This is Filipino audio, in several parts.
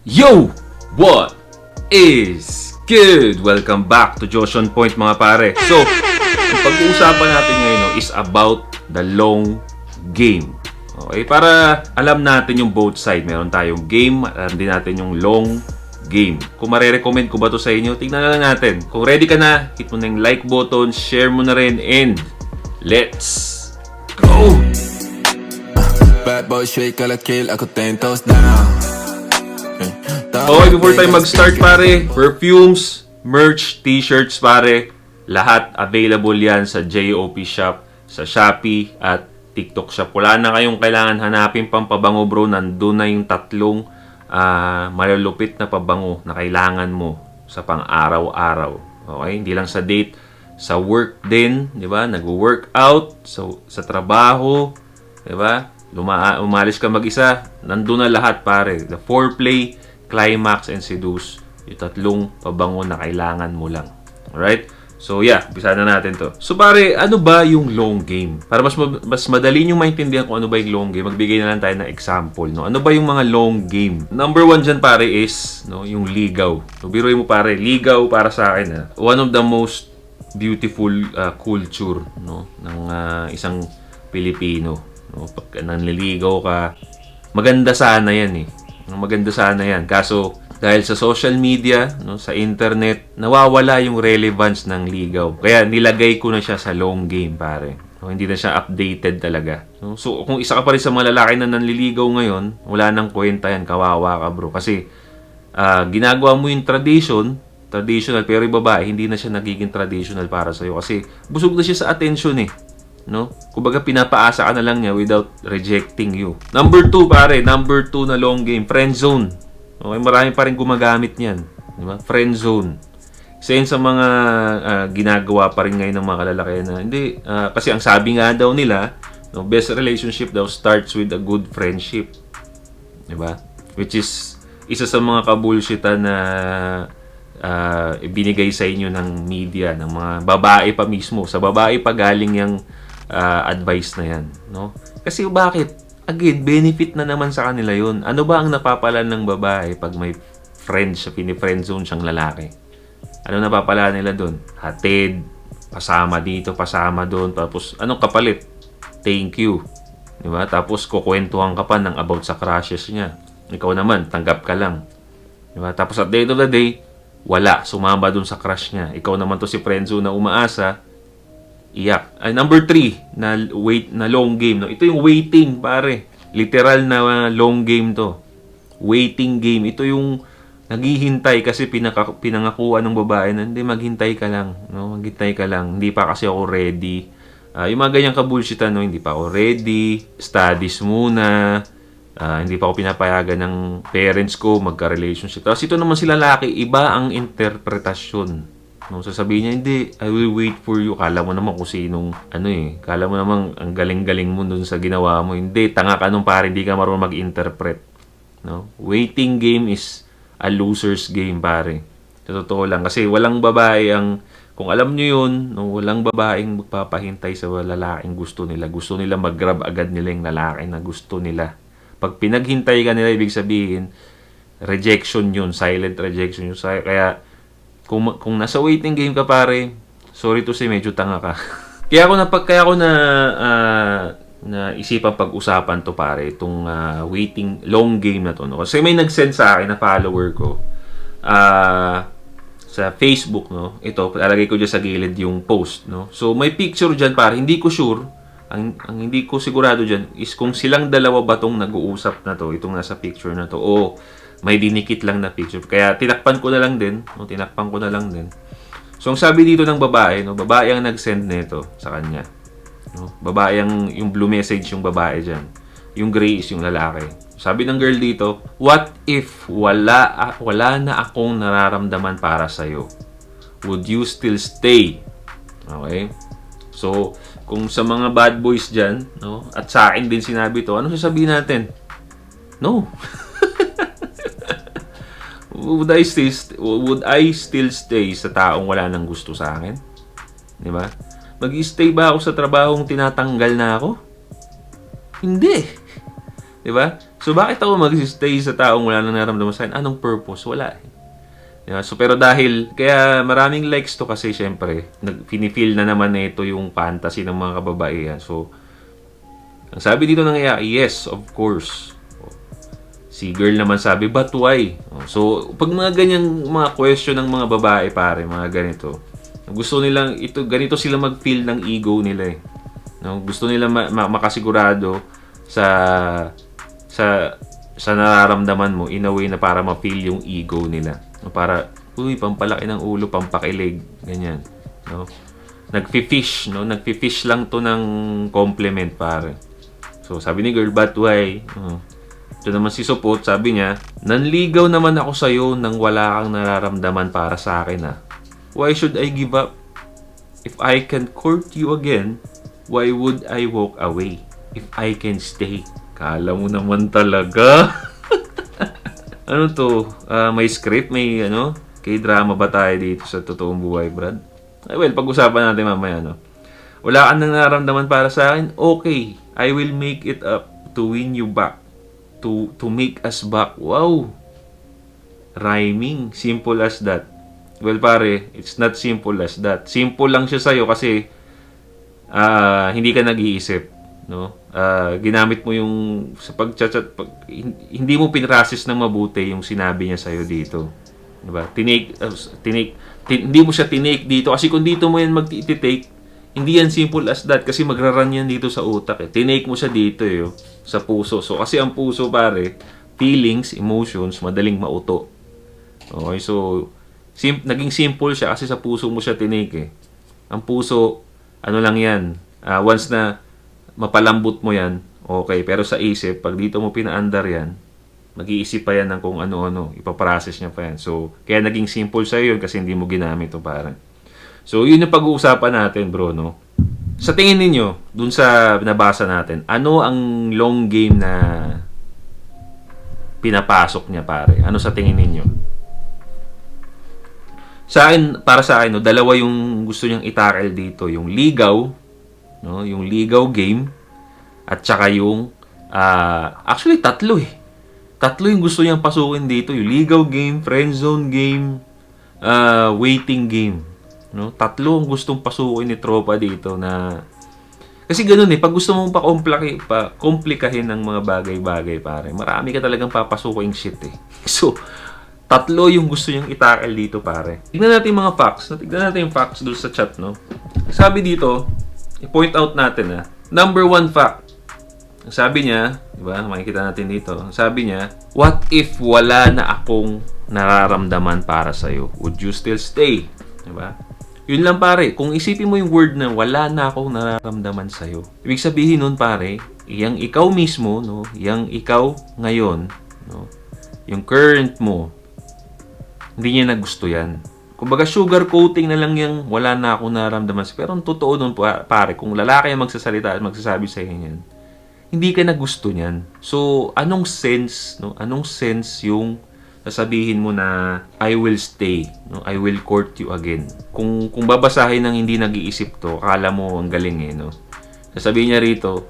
Yo! What is good? Welcome back to Josh on Point mga pare. So, ang pag-uusapan natin ngayon is about the long game. Okay, para alam natin yung both side. Meron tayong game, alam din natin yung long game. Kung marirecommend ko ba to sa inyo, tignan na lang natin. Kung ready ka na, hit mo na yung like button, share mo na rin, and let's go! Bad boy straight kala kill, ako 10 toes down. Okay, before tayo mag-start pare, perfumes, merch, t-shirts pare, lahat available yan sa JOP Shop, sa Shopee at TikTok Shop. Wala na kayong kailangan hanapin pang pabango bro, nandun na yung tatlong malalupit na pabango na kailangan mo sa pang-araw-araw. Okay, hindi lang sa date, sa work din, di ba? Nag-workout, sa trabaho, di ba? Umalis ka mag-isa, nandun na lahat pare. The foreplay, climax, and seduce. Yung tatlong pabango na kailangan mo lang. Alright? So yeah, umpisa na natin to. So pare, ano ba yung long game? Para mas madali nyo maintindihan kung ano ba yung long game, magbigay na lang tayo ng example. No? Ano ba yung mga long game? Number one dyan pare is yung ligaw. So biruin mo pare, ligaw para sa akin. One of the most beautiful culture ng isang Pilipino. Pag nanliligaw ka, maganda sana yan eh. Maganda sana yan. Kaso, dahil sa social media, sa internet, nawawala yung relevance ng ligaw. Kaya nilagay ko na siya sa long game, pare. Hindi na siya updated talaga. So, kung isa ka pa rin sa mga lalaki na nanliligaw ngayon, wala nang kwenta yan. Kawawa ka, bro. Kasi, ginagawa mo yung traditional, pero yung babae, hindi na siya nagiging traditional para sa'yo. Kasi, busog na siya sa attention eh. Kumbaga pinapaasa ka na lang niya without rejecting you. Number 2 pare, number 2 na long game, friend zone. Okay, marami pa rin gumagamit niyan, di ba? Friend zone. Isa yun sa mga ginagawa pa rin ngayon ng mga kalalaki na hindi, kasi ang sabi nga daw nila, best relationship daw starts with a good friendship. Di ba? Which is isa sa mga kabulshitan na ibinigay sa inyo ng media, ng mga babae pa mismo. Sa babae pa galing yung advice na yan, Kasi bakit? Again, benefit na naman sa kanila yun. Ano ba ang napapalan ng babae pag may friend siya, pini-friend zone siyang lalaki? Ano napapalan nila doon? Hatid, pasama dito, pasama doon, tapos anong kapalit? Thank you. Di ba? Tapos kukwentuhan ka pa ng about sa crushes niya. Ikaw naman, tanggap ka lang. Di ba? Tapos at the end of the day, wala, sumama doon sa crush niya. Ikaw naman to si friend zone na umaasa, iyak. Number 3 na long game. Ito yung waiting, pare. Literal na long game to. Waiting game. Ito yung naghihintay kasi pinangakuan ng babae na hindi, maghintay ka lang. Maghintay ka lang. Hindi pa kasi ako ready. Yung mga ganyang kabulshitan, hindi pa ako ready. Studies muna. Hindi pa ako pinapayagan ng parents ko magka-relationship. Tapos ito naman sila lalaki, iba ang interpretasyon. Sasabihin niya, hindi, I will wait for you. Kala mo naman kung sinong, kala mo naman ang galing-galing mo dun sa ginawa mo. Hindi, tanga ka nung pare, hindi ka marunong mag-interpret. Waiting game is a loser's game, pare. Sa totoo lang. Kasi walang babae kung alam nyo yun, walang babaeng magpapahintay sa lalaking gusto nila. Gusto nila mag-grab agad nila yung lalaki na gusto nila. Pag pinaghintay ka nila, ibig sabihin, rejection yun, silent rejection yun. Kaya, kung nasa waiting game ka pare, sorry to say, medyo tanga ka. kaya ako na isipan pag-usapan to pare, itong waiting long game na to. Kasi may nag-send sa akin na follower ko sa Facebook, ito, lalagay ko dyan sa gilid yung post, So may picture dyan pare, hindi ko sure, ang hindi ko sigurado dyan is kung silang dalawa ba tong nag-uusap na to, itong nasa picture na to, o may dinikit lang na picture. Kaya tinakpan ko na lang din. So ang sabi dito ng babae, babae ang nag-send nito sa kanya. Babae yung blue message yung babae diyan. Yung gray is yung lalaki. Sabi ng girl dito, what if wala na akong nararamdaman para sa iyo? Would you still stay? Okay? So, kung sa mga bad boys diyan, at sa akin din sinabi to, ano sasabihin natin? No. Would I still stay sa taong wala nang gusto sa akin? Di ba? Mag-stay ba ako sa trabahong tinatanggal na ako? Hindi. Di ba? So, bakit ako mag-stay sa taong wala nang naramdaman sa akin? Anong purpose? Wala eh. Diba? So, pero dahil, kaya maraming likes to kasi syempre, pinifeel na naman na ito yung fantasy ng mga kababaihan. So, ang sabi dito ng iya, yes, of course. Si girl naman sabi, but why? So, pag mga ganyang mga question ng mga babae pare, mga ganito, gusto nilang, ganito sila mag-feel ng ego nila eh. No? Gusto nila makasigurado sa nararamdaman mo in a way na para ma-feel yung ego nila. No? Para, pampalaki ng ulo, pampakilig, ganyan. No? Nagfi-fish, no? Nagfi-fish lang to ng compliment pare. So, sabi ni girl, but why? Ito naman si Supot, sabi niya, nanligaw naman ako sa'yo nang wala kang nararamdaman para sa akin Why should I give up? If I can court you again, why would I walk away? If I can stay. Kala mo naman talaga. Ano to? May script? May K-drama ba tayo dito sa totoong buhay, Brad? Well, pag-usapan natin mamaya, Wala kang nararamdaman para sa akin? Okay. I will make it up to win you back. To make us back. Wow! Rhyming. Simple as that. Well, pare, it's not simple as that. Simple lang siya sa'yo kasi hindi ka nag-iisip. No? Ginamit mo yung sa pag-chat, hindi mo pinrasis ng mabuti yung sinabi niya sa'yo dito. Diba? Hindi mo siya tinake dito kasi kung dito mo yan mag-take, hindi yan simple as that kasi magraran yan dito sa utak eh. Tinake mo siya dito sa puso. So kasi ang puso pare, feelings, emotions, madaling mauto. Okay, so naging simple siya kasi sa puso mo siya tinake eh. Ang puso, ano lang yan, once na mapalambot mo yan, okay. Pero sa isip, pag dito mo pinaandar yan, mag-iisip pa yan ng kung ano-ano. Ipaprocess niya pa yan. So, kaya naging simple sa'yo yun kasi hindi mo ginamit ito parang. So, yun yung pag-uusapan natin, bro, no? Sa tingin ninyo, dun sa nabasa natin, ano ang long game na pinapasok niya, pare? Ano sa tingin ninyo? Para sa akin, dalawa yung gusto niyang itackle dito. Yung ligaw, no? Yung ligaw game, at saka yung, actually, tatlo eh. Tatlo yung gusto niyang pasukin dito. Yung ligaw game, friend zone game, waiting game. No? Tatlo ang gustong pasukin ni tropa dito na... Kasi ganun pag gusto mong komplikahin ng mga bagay-bagay, pare, marami ka talagang papasukin shit eh. So, tatlo yung gusto niyang itakal dito, pare. Tignan natin yung mga facts. Tignan natin yung facts doon sa chat, no? Sabi dito, i-point out natin number one fact. Sabi niya, di ba? Makikita natin dito. Sabi niya, what if wala na akong nararamdaman para sa'yo? Would you still stay? Di ba? Yun lang pare. Kung isipin mo yung word na wala na akong nararamdaman sa'yo, ibig sabihin nun pare, yung ikaw mismo, no? Yung ikaw ngayon, no? Yung current mo, hindi niya na gusto yan. Kumbaga sugar coating na lang yung wala na akong nararamdaman sa'yo. Pero ang totoo nun pare, kung lalaki ang magsasalita at magsasabi sa'yo yan, hindi ka na gusto niyan. So, anong sense, no? Anong sense yung sasabihin mo na I will stay, no? I will court you again. Kung babasahin ng hindi nag-iisip to, akala mo ang galing no? Sasabihin niya rito,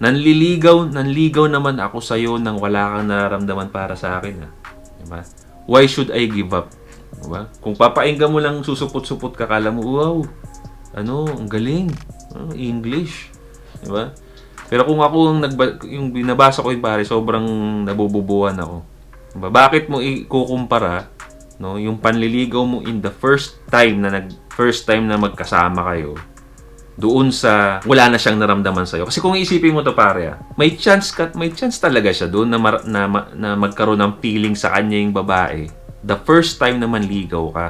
nanligaw naman ako sa iyo nang wala kang nararamdaman para sa akin, Diba? Why should I give up? Diba? Kung papainggan mo lang susupot-supot ka, akala mo, wow, ang galing. English. Diba? Pero kung ako yung binabasa ko pare, sobrang nabububuhan ako. Diba? Bakit mo ikukumpara, no, yung panliligaw mo in the first time na magkasama kayo doon sa wala na siyang naramdaman sa iyo? Kasi kung isipin mo to pare, may chance talaga siya doon na magkaroon ng feeling sa kanya yung babae. The first time na manligaw ka.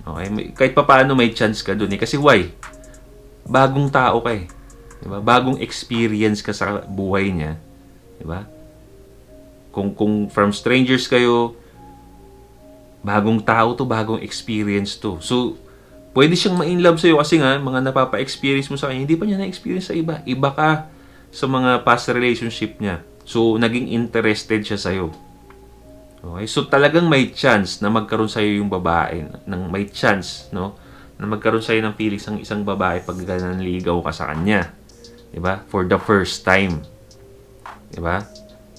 Okay? Kahit papaano may chance ka doon kasi why? Bagong tao ka Diba? Bagong experience ka sa buhay niya. Diba? Kung from strangers kayo, bagong tao to, bagong experience to. So, pwede siyang ma-inlove sa'yo kasi nga, mga napapa-experience mo sa kanya, hindi pa niya na-experience sa iba. Iba ka sa mga past relationship niya. So, naging interested siya sa'yo. Okay? So, talagang may chance na magkaroon sa'yo yung babae. May chance, no? Na magkaroon sa'yo ng feelings ng isang babae pag nanligaw ka sa kanya. Diba? For the first time. Diba?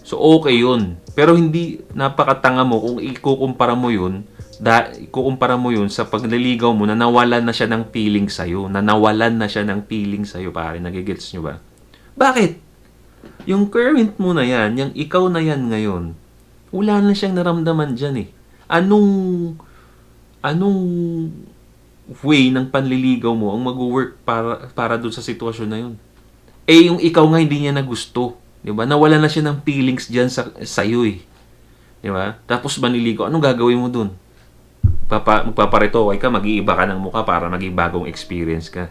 So, okay yun. Pero hindi, napakatanga mo kung ikukumpara mo yun, sa pagliligaw mo na nawalan na siya ng feeling sa'yo. Na nawalan na siya ng feeling sa'yo, pare. Nagigets nyo ba? Bakit? Yung current mo na yan, yung ikaw na yan ngayon, wala na siyang naramdaman dyan eh. Anong way ng panliligaw mo ang mag-work para doon sa sitwasyon na yun? Eh, yung ikaw nga hindi niya nagusto. Di ba? Nawala na siya ng feelings dyan sa'yo eh. Di ba? Tapos manliligaw, anong gagawin mo doon? Magpaparetoway ka, mag-iiba ka ng mukha para maging bagong experience ka.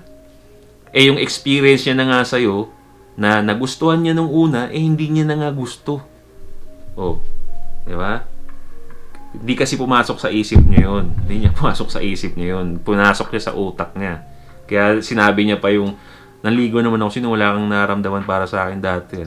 Eh, yung experience niya na nga sa'yo, na nagustuhan niya nung una, eh hindi niya na nga gusto. Oh, di ba? Hindi kasi pumasok sa isip niya yun. Hindi niya pumasok sa isip niya yun. Pumasok niya sa utak niya. Kaya sinabi niya pa yung, naligo naman ako, sino wala kang naramdaman para sa akin dati.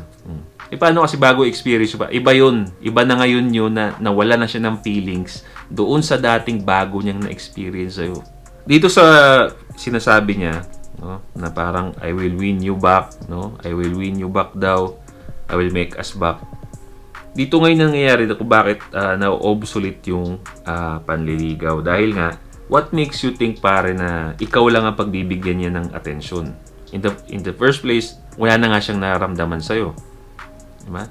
Eh paano kasi bago experience ba? Iba yun. Iba na ngayon yun na nawala na siya ng feelings doon sa dating bago niyang na-experience sa'yo. Dito sa sinasabi niya, no, na parang I will win you back, no? I will win you back daw. I will make us back. Dito ngayon nangyayari kung bakit na-obsolete yung panliligaw. Dahil nga, what makes you think pare na ikaw lang ang pagbibigyan niya ng atensyon? In the first place, wala na nga siyang nararamdaman sa'yo. Diba?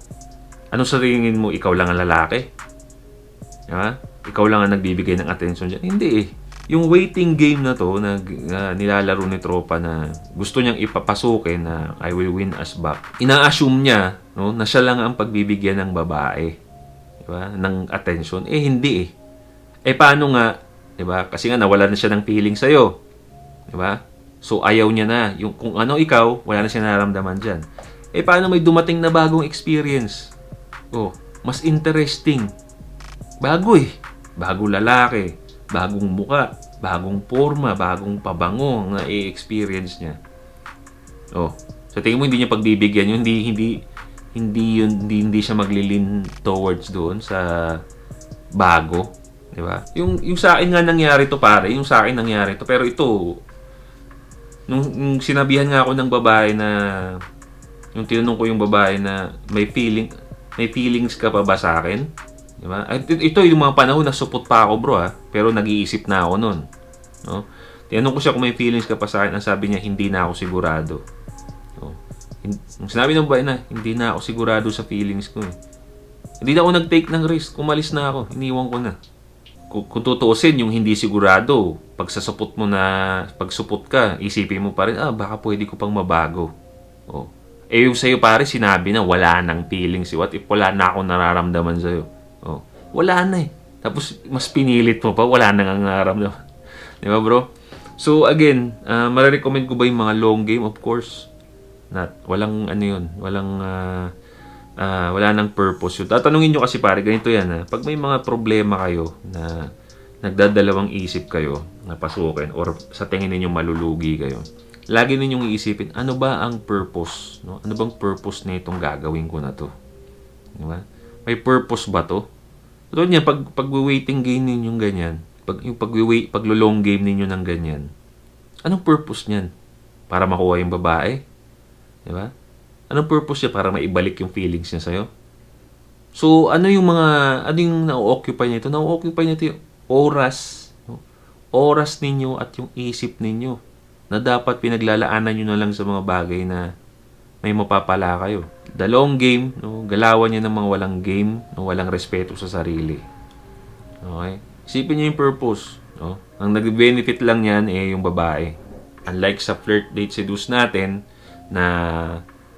Ano sa tingin mo, ikaw lang ang lalaki? Diba? Ikaw lang ang nagbibigay ng atensyon dyan? Hindi eh. Yung waiting game na to na nilalaro ni tropa na gusto niyang ipapasukin na I will win us back. Ina-assume niya, no, na siya lang ang pagbibigyan ng babae, diba? Ng attention. Eh hindi eh. Eh paano nga, diba? Kasi nga nawala na siya ng feeling sa iyo. Diba? So ayaw niya na. Yung kung ano ikaw, wala na siya nararamdaman diyan. Eh paano may dumating na bagong experience? Oh, mas interesting. Bago eh. Bagong lalaki, bagong muka, bagong forma, bagong pabango na i-experience niya. Oh, sa tingin mo hindi niya pagbibigyan yun, hindi siya maglilin towards doon sa bago, di ba? Yung sa akin nga nangyari to pare, yung sa akin nangyari to, pero ito nung sinabihan nga ako ng babae na yung tinanong ko yung babae na may feelings ka pa ba sa akin? Diba? Ito yung mga panahon na supot pa ako bro pero nag-iisip na ako nun. No? Tinanong ko siya kung may feelings ka pa sa akin, ang sabi niya hindi na ako sigurado. No? Sinabi ng babae na hindi na ako sigurado sa feelings ko eh. Hindi na ako nag-take ng risk, umalis na ako, iniwan ko na. Kung tutuusin yung hindi sigurado, pag supot ka, isipin mo pa rin, baka pwede ko pang mabago. Oh. Eh yung sa'yo pare, sinabi na wala nang feelings. What if wala na akong nararamdaman sa'yo? Oh, wala na eh. Tapos mas pinilit mo pa, wala na nga nararamdaman. Di ba bro? So again, marirecommend ko ba yung mga long game? Of course. Walang ano yun. Wala nang purpose yun. Tatanungin nyo kasi pare, ganito yan pag may mga problema kayo na nagdadalawang isip kayo na pasukin or sa tingin ninyo malulugi kayo, lagi ninyong iisipin, ano ba ang purpose? No? Ano bang purpose na itong gagawin ko na to? Diba? May purpose ba to? Ito niya, pag-waiting game ninyong ganyan, pag-long game ninyo ng ganyan, anong purpose niyan? Para makuha yung babae? Diba? Anong purpose niya? Para maibalik yung feelings niya sa'yo? So, ano yung na-occupy niya ito? Na-occupy niya ito yung oras. No? Oras ninyo at yung isip ninyo na dapat pinaglalaanan nyo na lang sa mga bagay na may mapapala kayo. The long game, no? Galawan niya ng mga walang game, no? Walang respeto sa sarili. Okay? Isipin niyo yung purpose. No? Ang nag-benefit lang yan yung babae. Unlike sa flirt date seduce natin na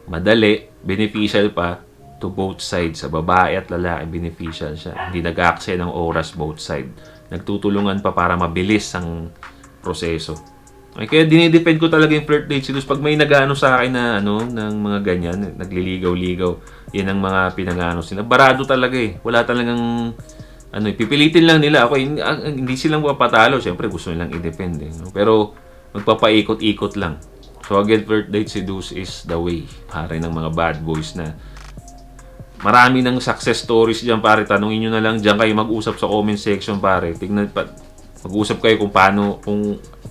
madali, beneficial pa to both sides. Sa babae at lalaki, beneficial siya. Hindi nag-aksaya ng oras both side. Nagtutulungan pa para mabilis ang proseso. Okay, kaya dinidepend ko talaga yung flirt date seduce. Pag may nag-ano sa akin na ng mga ganyan, nagliligaw-ligaw, yan ang mga pinag-ano sila. Barado talaga eh. Wala talagang pipilitin lang nila. Ako, hindi silang papatalo. Siyempre, gusto nilang i-depend eh. No? Pero, magpapaikot-ikot lang. So again, flirt date seduce is the way. Pare ng mga bad boys na marami ng success stories dyan, pare. Tanungin nyo na lang dyan kayo mag-usap sa comment section, pare. Tignan mag-usap kayo kung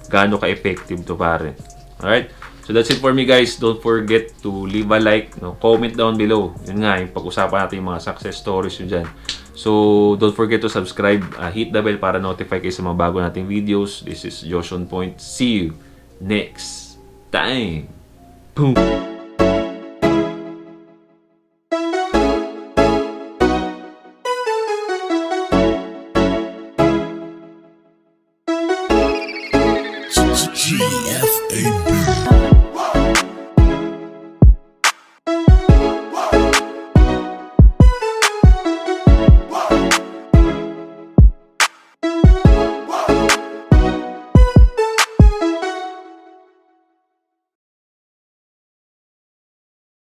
gaano ka-effective to, pare. Alright? So that's it for me guys. Don't forget to leave a like, no? Comment down below. Yun nga, yung pag-usapan natin yung mga success stories nyo dyan. So don't forget to subscribe, hit the bell para notify kayo sa mga bago nating videos. This is Josh on Point. See you next time. Boom! GFAB.